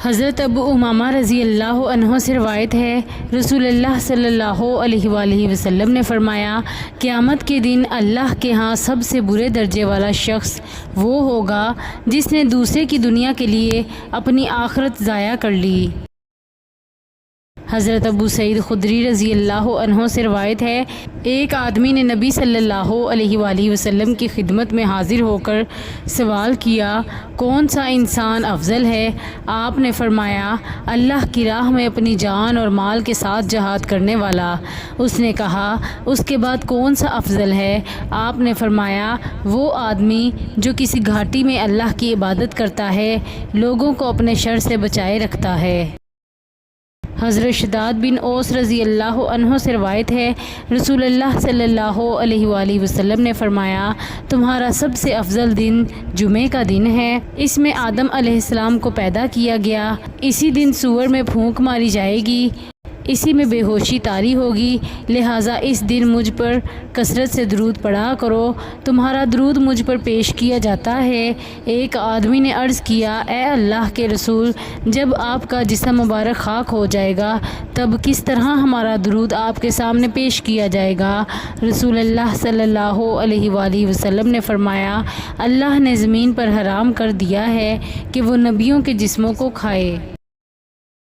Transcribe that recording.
حضرت ابو امامہ رضی اللہ عنہ سے روایت ہے، رسول اللہ صلی اللہ علیہ وآلہ وسلم نے فرمایا، قیامت کے دن اللہ کے ہاں سب سے برے درجے والا شخص وہ ہوگا جس نے دوسرے کی دنیا کے لیے اپنی آخرت ضائع کر لی۔ حضرت ابو سعید خدری رضی اللہ عنہ سے روایت ہے، ایک آدمی نے نبی صلی اللہ علیہ وآلہ وسلم کی خدمت میں حاضر ہو کر سوال کیا، کون سا انسان افضل ہے؟ آپ نے فرمایا، اللہ کی راہ میں اپنی جان اور مال کے ساتھ جہاد کرنے والا۔ اس نے کہا، اس کے بعد کون سا افضل ہے؟ آپ نے فرمایا، وہ آدمی جو کسی گھاٹی میں اللہ کی عبادت کرتا ہے، لوگوں کو اپنے شر سے بچائے رکھتا ہے۔ حضرت شداد بن اوس رضی اللہ عنہ سے روایت ہے، رسول اللہ صلی اللہ علیہ وآلہ وسلم نے فرمایا، تمہارا سب سے افضل دن جمعے کا دن ہے۔ اس میں آدم علیہ السلام کو پیدا کیا گیا۔ اسی دن سور میں پھونک ماری جائے گی، اسی میں بے ہوشی طاری ہوگی، لہٰذا اس دن مجھ پر کثرت سے درود پڑھا کرو، تمہارا درود مجھ پر پیش کیا جاتا ہے۔ ایک آدمی نے عرض کیا، اے اللہ کے رسول، جب آپ کا جسم مبارک خاک ہو جائے گا تب کس طرح ہمارا درود آپ کے سامنے پیش کیا جائے گا؟ رسول اللہ صلی اللہ علیہ وآلہ وسلم نے فرمایا، اللہ نے زمین پر حرام کر دیا ہے کہ وہ نبیوں کے جسموں کو کھائے۔